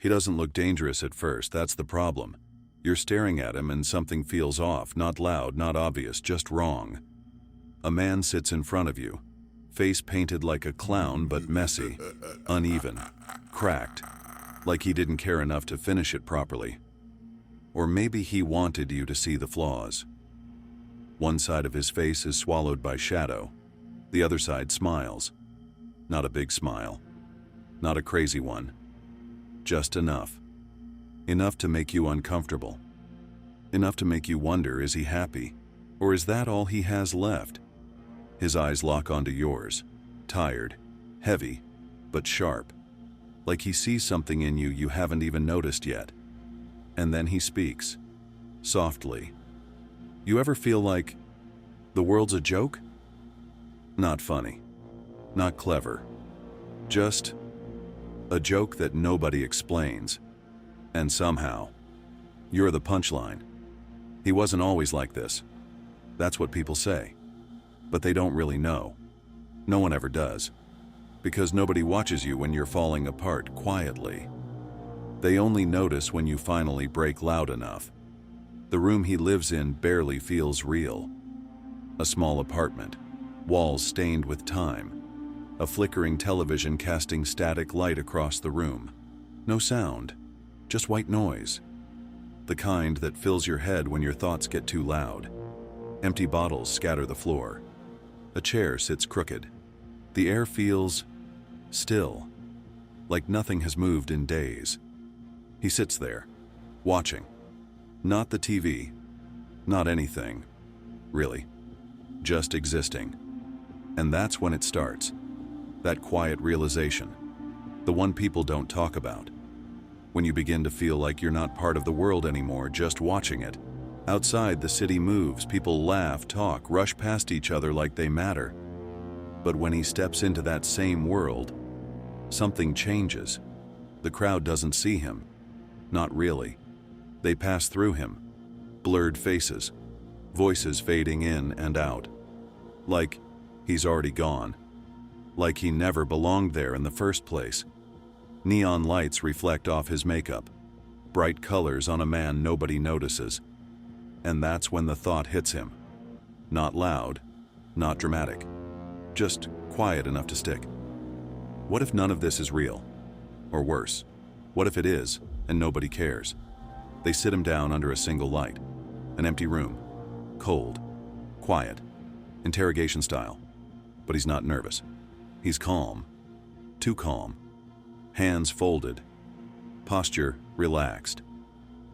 He doesn't look dangerous at first, that's the problem. You're staring at him and something feels off, not loud, not obvious, just wrong. A man sits in front of you, face painted like a clown but messy, uneven, cracked, like he didn't care enough to finish it properly. Or maybe he wanted you to see the flaws. One side of his face is swallowed by shadow, the other side smiles. Not a big smile, not a crazy one, just enough. Enough to make you uncomfortable. Enough to make you wonder, is he happy? Or is that all he has left? His eyes lock onto yours, tired, heavy, but sharp, like he sees something in you you haven't even noticed yet. And then he speaks, softly. You ever feel like the world's a joke? Not funny, not clever, just a joke that nobody explains. And somehow, you're the punchline. He wasn't always like this. That's what people say. But they don't really know. No one ever does. Because nobody watches you when you're falling apart quietly. They only notice when you finally break loud enough. The room he lives in barely feels real. A small apartment, walls stained with time, a flickering television casting static light across the room. No sound. Just white noise, the kind that fills your head when your thoughts get too loud. Empty bottles scatter the floor. A chair sits crooked. The air feels still, like nothing has moved in days. He sits there, watching. Not the TV, not anything, really, just existing. And that's when it starts, that quiet realization, the one people don't talk about. When you begin to feel like you're not part of the world anymore, just watching it. Outside, the city moves, people laugh, talk, rush past each other like they matter. But when he steps into that same world, something changes. The crowd doesn't see him. Not really. They pass through him. Blurred faces, voices fading in and out. Like he's already gone. Like he never belonged there in the first place. Neon lights reflect off his makeup, bright colors on a man nobody notices. And that's when the thought hits him. Not loud, not dramatic, just quiet enough to stick. What if none of this is real? Or worse, what if it is, and nobody cares? They sit him down under a single light, an empty room, cold, quiet, interrogation style. But he's not nervous. He's calm, too calm. Hands folded, posture relaxed,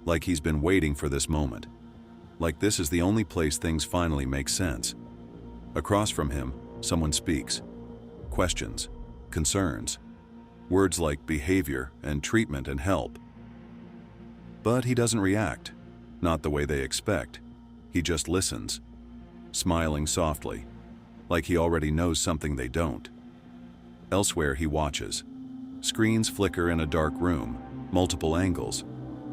like he's been waiting for this moment, like this is the only place things finally make sense. Across from him, someone speaks, questions, concerns, words like behavior and treatment and help. But he doesn't react, not the way they expect. He just listens, smiling softly, like he already knows something they don't. Elsewhere he watches. Screens flicker in a dark room, multiple angles,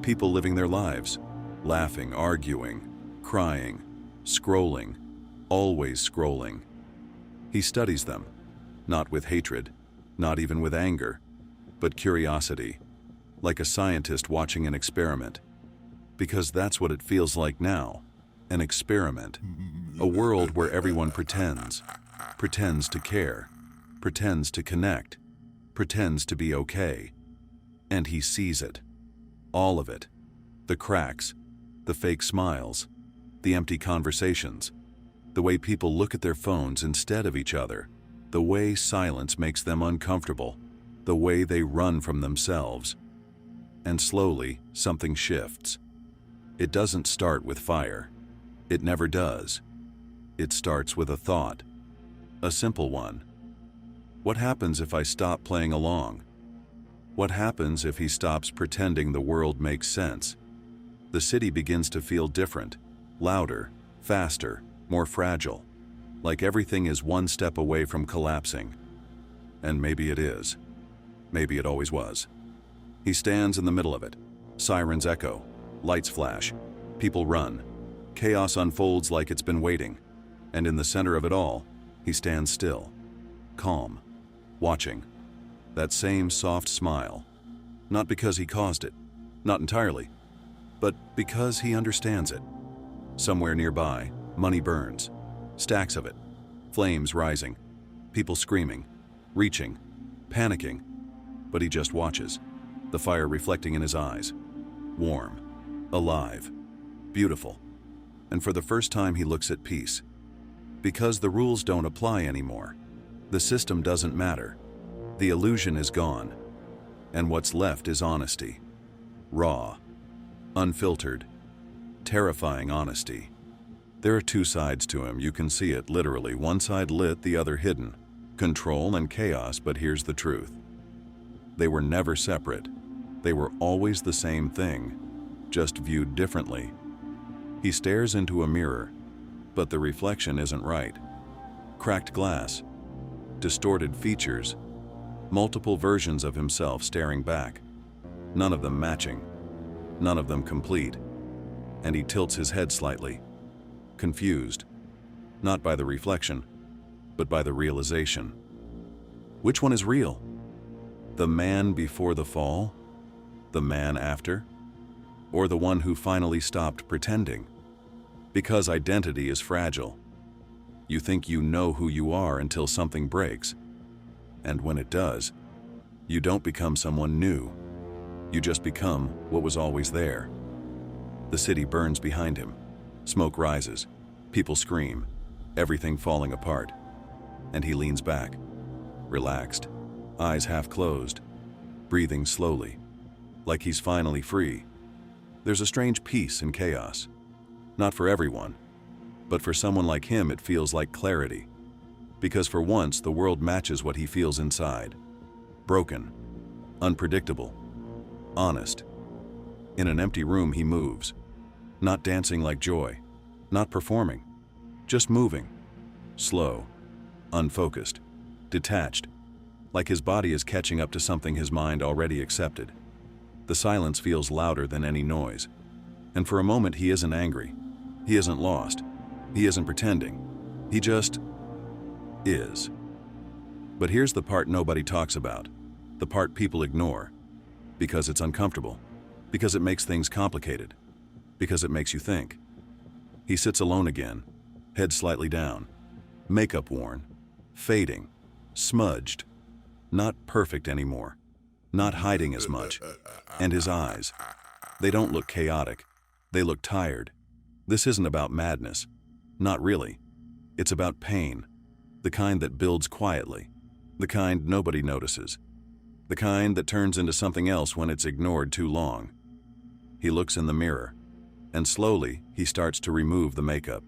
people living their lives, laughing, arguing, crying, scrolling, always scrolling. He studies them, not with hatred, not even with anger, but curiosity, like a scientist watching an experiment. Because that's what it feels like now, an experiment, a world where everyone pretends to care, pretends to connect, pretends to be okay. And he sees it. All of it. The cracks, the fake smiles, the empty conversations, the way people look at their phones instead of each other, the way silence makes them uncomfortable, the way they run from themselves. And slowly, something shifts. It doesn't start with fire. It never does. It starts with a thought. A simple one. What happens if I stop playing along? What happens if he stops pretending the world makes sense? The city begins to feel different, louder, faster, more fragile, like everything is one step away from collapsing. And maybe it is. Maybe it always was. He stands in the middle of it. Sirens echo, lights flash, people run. Chaos unfolds like it's been waiting. And in the center of it all, he stands still, calm, watching. That same soft smile, Not because he caused it, not entirely, but because he understands it. Somewhere nearby, money burns, stacks of it, flames rising, people screaming, reaching, panicking, but he just watches, the fire reflecting in his eyes, warm, alive, beautiful. And for the first time he looks at peace. Because the rules don't apply anymore. The system doesn't matter. The illusion is gone. And what's left is honesty. Raw, unfiltered, terrifying honesty. There are two sides to him, you can see it literally, one side lit, the other hidden. Control and chaos, but here's the truth. They were never separate. They were always the same thing, just viewed differently. He stares into a mirror, but the reflection isn't right. Cracked glass, distorted features, multiple versions of himself staring back, none of them matching, none of them complete. And he tilts his head slightly, confused, not by the reflection, but by the realization. Which one is real? The man before the fall? The man after? Or the one who finally stopped pretending? Because identity is fragile. You think you know who you are until something breaks. And when it does, you don't become someone new. You just become what was always there. The city burns behind him. Smoke rises. People scream. Everything falling apart. And he leans back, relaxed, eyes half closed, breathing slowly, like he's finally free. There's a strange peace in chaos. Not for everyone, but for someone like him it feels like clarity. Because for once the world matches what he feels inside. Broken, unpredictable, honest. In an empty room he moves, not dancing like joy, not performing, just moving, slow, unfocused, detached, like his body is catching up to something his mind already accepted. The silence feels louder than any noise. And for a moment he isn't angry. He isn't lost. He isn't pretending. He just is. But here's the part nobody talks about. The part people ignore. Because it's uncomfortable. Because it makes things complicated. Because it makes you think. He sits alone again, head slightly down, makeup worn, fading, smudged, not perfect anymore, not hiding as much. And his eyes, they don't look chaotic, they look tired. This isn't about madness, not really. It's about pain, the kind that builds quietly, the kind nobody notices, the kind that turns into something else when it's ignored too long. He looks in the mirror, and slowly he starts to remove the makeup,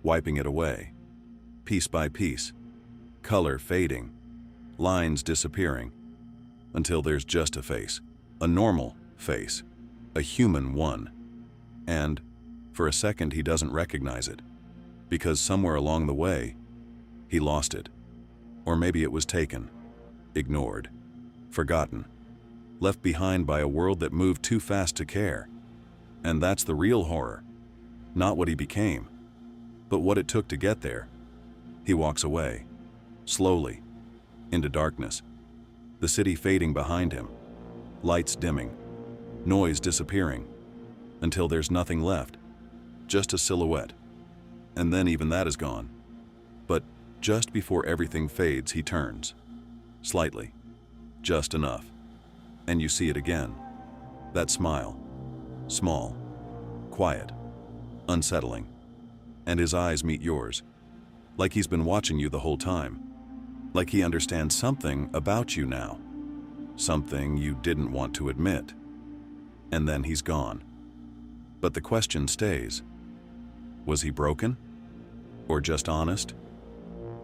wiping it away, piece by piece, color fading, lines disappearing, until there's just a face, a normal face, a human one. And for a second he doesn't recognize it, because somewhere along the way, he lost it. Or maybe it was taken, ignored, forgotten, left behind by a world that moved too fast to care. And that's the real horror, not what he became, but what it took to get there. He walks away, slowly, into darkness, the city fading behind him, lights dimming, noise disappearing, until there's nothing left, just a silhouette. And then even that is gone. But just before everything fades, he turns, slightly, just enough, and you see it again, that smile. Small, quiet, unsettling, and his eyes meet yours, like he's been watching you the whole time, like he understands something about you now, something you didn't want to admit. And then he's gone. But the question stays, was he broken? Or just honest?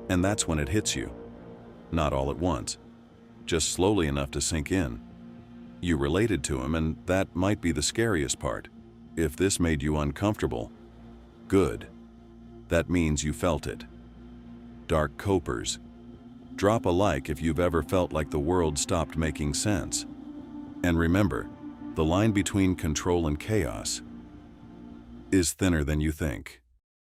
And that's when it hits you, not all at once, just slowly enough to sink in. You related to him, and that might be the scariest part. If this made you uncomfortable, good. That means you felt it. Dark Copers. Drop a like if you've ever felt like the world stopped making sense. And remember, the line between control and chaos is thinner than you think.